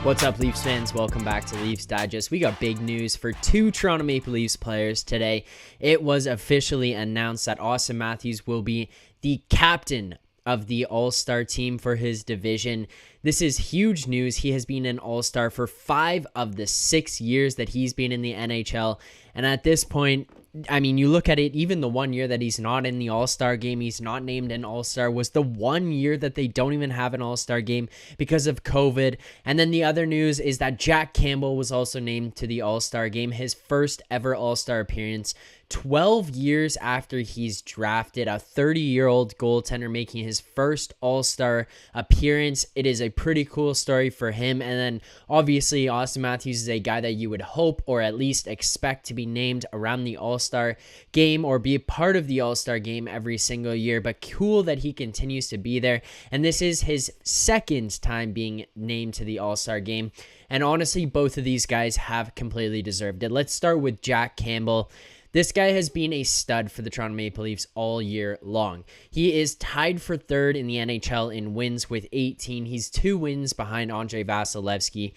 What's up, Leafs fans? Welcome back to Leafs Digest. We got big news for two Toronto Maple Leafs players today. It was officially announced that Auston Matthews will be the captain of the All-Star team for his division. This is huge news. He has been an All-Star for 5 of the 6 years that he's been in the NHL. And at this point, I mean, you look at it, even the 1 year that he's not in the All-Star game, he's not named an All-Star, was the 1 year that they don't even have an All-Star game because of COVID. And then the other news is that Jack Campbell was also named to the All-Star game, his first ever All-Star appearance. 12 years after he's drafted, a 30-year-old goaltender making his first All-Star appearance. It is a pretty cool story for him. And then obviously Auston Matthews is a guy that you would hope or at least expect to be named around the All-Star game or be a part of the All-Star game every single year. But cool that he continues to be there. And this is his second time being named to the All-Star game. And honestly, both of these guys have completely deserved it. Let's start with Jack Campbell. This guy has been a stud for the Toronto Maple Leafs all year long. He is tied for third in the NHL in wins with 18. He's 2 wins behind Andrei Vasilevskiy.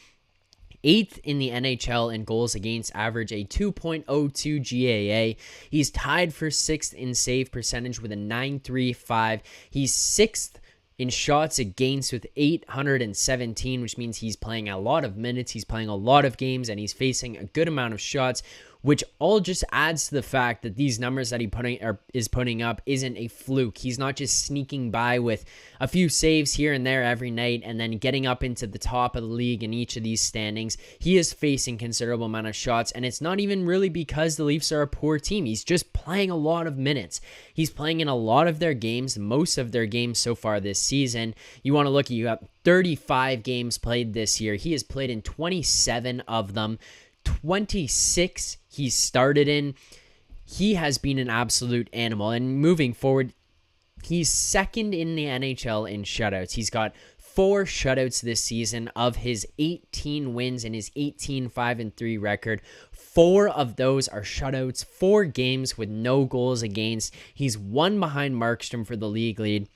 8th in the NHL in goals against, average a 2.02 GAA. He's tied for 6th in save percentage with a 935. He's 6th in shots against with 817, which means he's playing a lot of minutes, he's playing a lot of games, and he's facing a good amount of shots, which all just adds to the fact that these numbers that he is putting up isn't a fluke. He's not just sneaking by with a few saves here and there every night and then getting up into the top of the league in each of these standings. He is facing considerable amount of shots, and it's not even really because the Leafs are a poor team. He's just playing a lot of minutes. He's playing in a lot of their games, most of their games so far this season. You want to look at, you have 35 games played this year. He has played in 27 of them. 26 he started in. He has been an absolute animal. And moving forward, he's second in the NHL in shutouts. He's got 4 shutouts this season of his 18 wins and his 18-5-3 record. 4 of those are shutouts, 4 games with no goals against. He's 1 behind Markstrom for the league lead.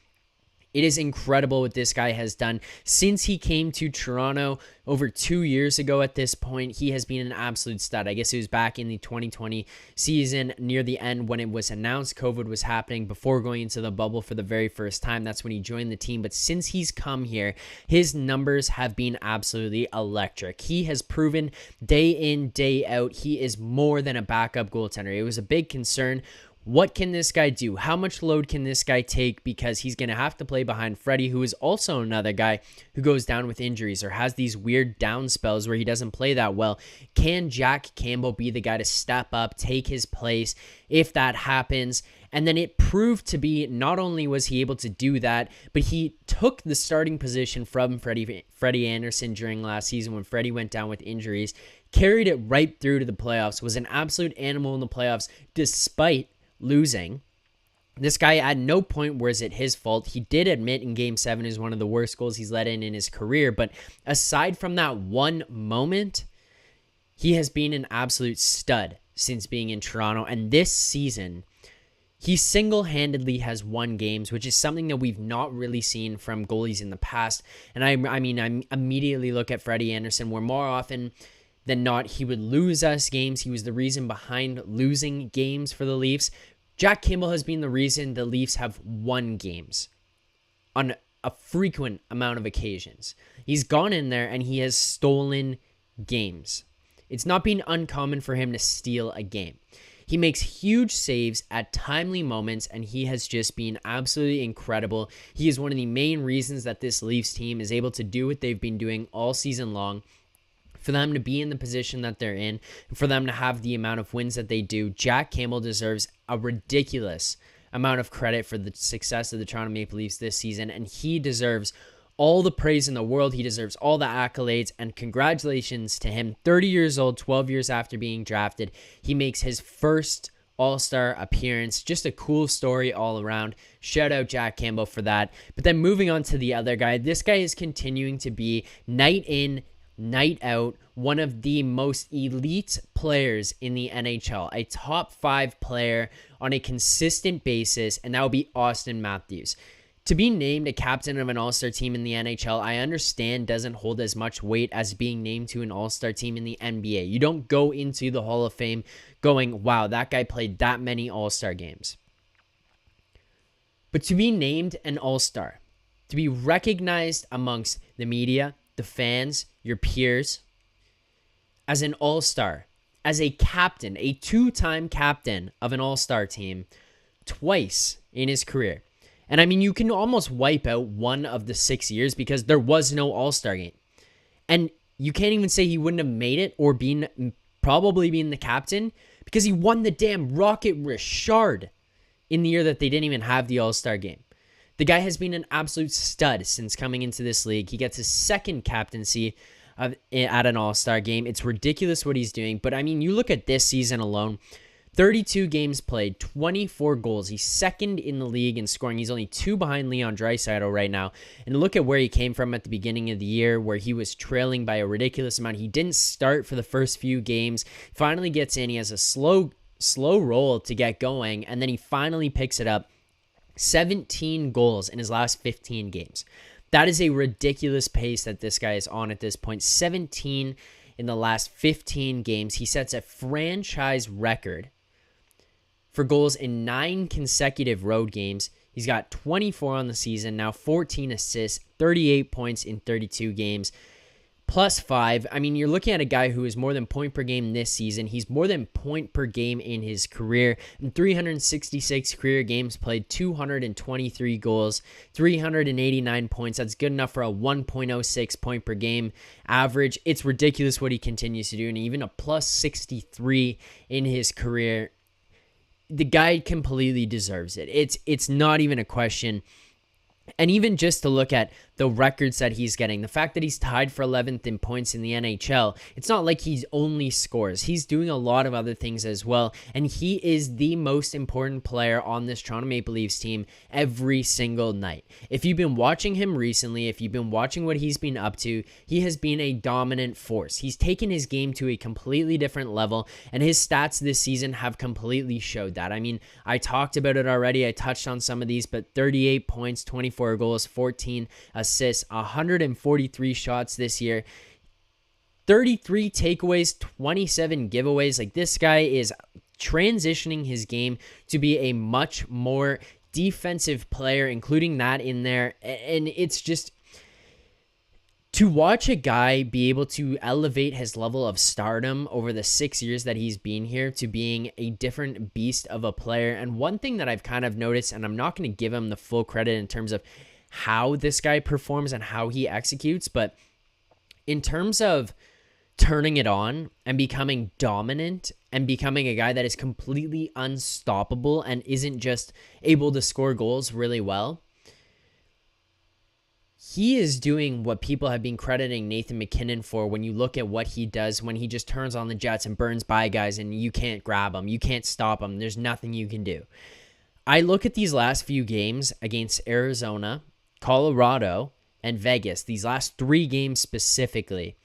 It is incredible what this guy has done since he came to Toronto over 2 years ago. At this point, he has been an absolute stud. I guess it was back in the 2020 season near the end when it was announced COVID was happening before going into the bubble for the very first time. That's when he joined the team. But since he's come here, his numbers have been absolutely electric. He has proven day in, day out, he is more than a backup goaltender. It was a big concern. What can this guy do? How much load can this guy take? Because he's going to have to play behind Freddie, who is also another guy who goes down with injuries or has these weird down spells where he doesn't play that well. Can Jack Campbell be the guy to step up, take his place if that happens? And then it proved to be, not only was he able to do that, but he took the starting position from Freddie Anderson during last season when Freddie went down with injuries, carried it right through to the playoffs, was an absolute animal in the playoffs despite losing. This guy, at no point was it his fault. He did admit in Game 7 is one of the worst goals he's let in his career, but aside from that one moment, he has been an absolute stud since being in Toronto. And this season, he single-handedly has won games, which is something that we've not really seen from goalies in the past. And I immediately look at Freddie Anderson, where more often than not, he would lose us games. He was the reason behind losing games for the Leafs. Jack Campbell has been the reason the Leafs have won games on a frequent amount of occasions. He's gone in there and he has stolen games. It's not been uncommon for him to steal a game. He makes huge saves at timely moments, and he has just been absolutely incredible. He is one of the main reasons that this Leafs team is able to do what they've been doing all season long. For them to be in the position that they're in, for them to have the amount of wins that they do, Jack Campbell deserves a ridiculous amount of credit for the success of the Toronto Maple Leafs this season, and he deserves all the praise in the world. He deserves all the accolades, and congratulations to him. 30 years old, 12 years after being drafted, he makes his first All-Star appearance. Just a cool story all around. Shout out Jack Campbell for that. But then moving on to the other guy, this guy is continuing to be night in, night out, one of the most elite players in the NHL, a top 5 player on a consistent basis, and that would be Auston Matthews. To be named a captain of an all-star team in the NHL, I understand doesn't hold as much weight as being named to an all-star team in the NBA. You don't go into the Hall of Fame going, wow, that guy played that many all-star games. But to be named an all-star, to be recognized amongst the media, the fans, your peers, as an all-star, as a captain, a two-time captain of an all-star team, twice in his career. And I mean, you can almost wipe out one of the 6 years because there was no all-star game. And you can't even say he wouldn't have made it or probably being the captain because he won the damn Rocket Richard in the year that they didn't even have the all-star game. The guy has been an absolute stud since coming into this league. He gets his second captaincy at an all-star game. It's ridiculous what he's doing. But I mean, you look at this season alone, 32 games played, 24 goals. He's second in the league in scoring. He's only 2 behind Leon Draisaitl right now. And look at where he came from at the beginning of the year, where he was trailing by a ridiculous amount. He didn't start for the first few games. Finally gets in. He has a slow roll to get going, and then he finally picks it up. 17 goals in his last 15 games. That is a ridiculous pace that this guy is on at this point. 17 in the last 15 games. He sets a franchise record for goals in 9 consecutive road games. He's got 24 on the season, now 14 assists, 38 points in 32 games, plus 5. I mean, you're looking at a guy who is more than point per game this season. He's more than point per game in his career. In 366 career games played, 223 goals, 389 points. That's good enough for a 1.06 point per game average. It's ridiculous what he continues to do, and even a plus 63 in his career. The guy completely deserves it. It's not even a question. And even just to look at the records that he's getting, the fact that he's tied for 11th in points in the NHL, it's not like he's only scores. He's doing a lot of other things as well. And he is the most important player on this Toronto Maple Leafs team every single night. If you've been watching him recently, if you've been watching what he's been up to, he has been a dominant force. He's taken his game to a completely different level, and his stats this season have completely showed that. I mean, I talked about it already. I touched on some of these, but 38 points, 24 goals, 14 assists, 143 shots this year, 33 takeaways, 27 giveaways. Like, this guy is transitioning his game to be a much more defensive player, including that in there. And it's just to watch a guy be able to elevate his level of stardom over the 6 years that he's been here to being a different beast of a player. And one thing that I've kind of noticed, and I'm not going to give him the full credit in terms of how this guy performs and how he executes, but in terms of turning it on and becoming dominant and becoming a guy that is completely unstoppable and isn't just able to score goals really well, he is doing what people have been crediting Nathan MacKinnon for when you look at what he does when he just turns on the jets and burns by guys and you can't grab them, you can't stop them, there's nothing you can do. I look at these last few games against Arizona, Colorado, and Vegas, these last 3 games specifically.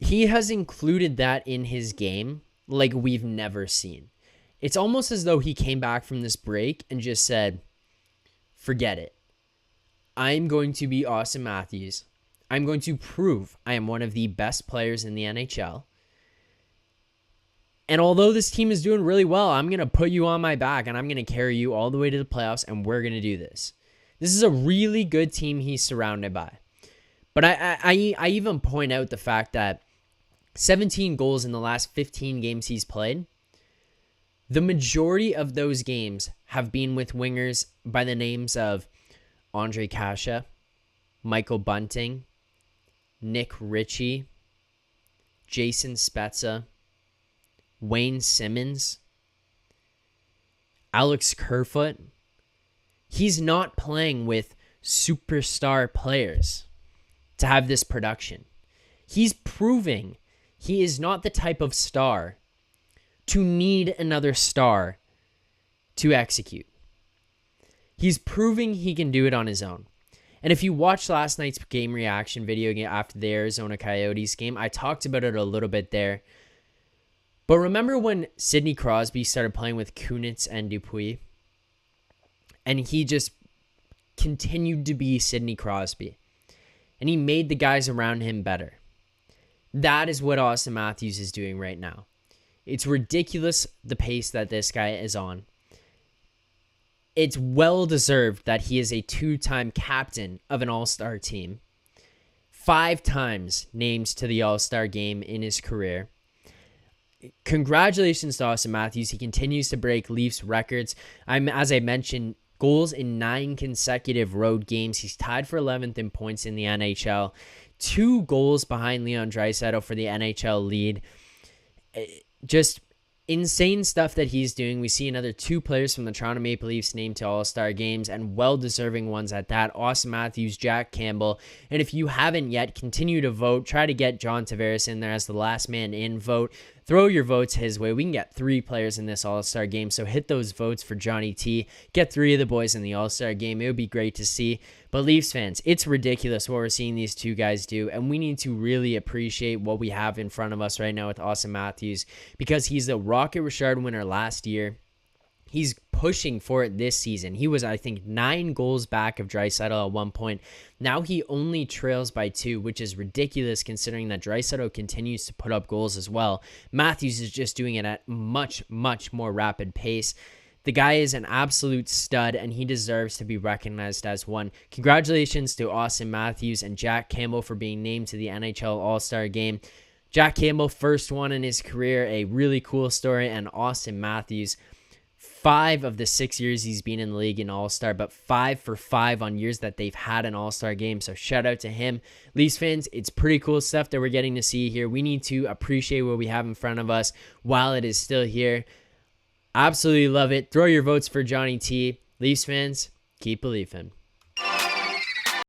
He has included that in his game like we've never seen. It's almost as though he came back from this break and just said, forget it. I'm going to be Auston Matthews. I'm going to prove I am one of the best players in the NHL. And although this team is doing really well, I'm going to put you on my back and I'm going to carry you all the way to the playoffs, and we're going to do this. This is a really good team he's surrounded by. But I even point out the fact that 17 goals in the last 15 games he's played, the majority of those games have been with wingers by the names of Andre Kasha, Michael Bunting, Nick Ritchie, Jason Spezza, Wayne Simmons, Alex Kerfoot. He's not playing with superstar players to have this production. He's proving he is not the type of star to need another star to execute. He's proving he can do it on his own. And if you watched last night's game reaction video after the Arizona Coyotes game, I talked about it a little bit there. But remember when Sidney Crosby started playing with Kunitz and Dupuis? And he just continued to be Sidney Crosby. And he made the guys around him better. That is what Auston Matthews is doing right now. It's ridiculous the pace that this guy is on. It's well deserved that he is a 2-time captain of an all-star team. 5 times named to the all-star game in his career. Congratulations to Auston Matthews. He continues to break Leafs records. As I mentioned, goals in 9 consecutive road games. He's tied for 11th in points in the NHL. 2 goals behind Leon Draisaitl for the NHL lead. Just insane stuff that he's doing. We see another 2 players from the Toronto Maple Leafs named to all-star games, and well-deserving ones at that. Auston Matthews, Jack Campbell. And if you haven't yet, continue to vote. Try to get John Tavares in there as the last man in vote. Throw your votes his way. We can get 3 players in this all-star game, so hit those votes for Johnny T. Get 3 of the boys in the all-star game. It would be great to see. But Leafs fans, it's ridiculous what we're seeing these 2 guys do, and we need to really appreciate what we have in front of us right now with Auston Matthews, because he's the Rocket Richard winner last year. He's pushing for it this season. He was, I think, 9 goals back of Draisaitl at one point. Now he only trails by 2, which is ridiculous considering that Draisaitl continues to put up goals as well. Mathews is just doing it at much, much more rapid pace. The guy is an absolute stud, and he deserves to be recognized as one. Congratulations to Auston Matthews and Jack Campbell for being named to the NHL All-Star Game. Jack Campbell, first one in his career, a really cool story, and Auston Matthews, 5 of the 6 years he's been in the league in All-Star, but 5 for 5 on years that they've had an All-Star game. So shout out to him. Leafs fans, it's pretty cool stuff that we're getting to see here. We need to appreciate what we have in front of us while it is still here. Absolutely love it. Throw your votes for Johnny T. Leafs fans, keep believing.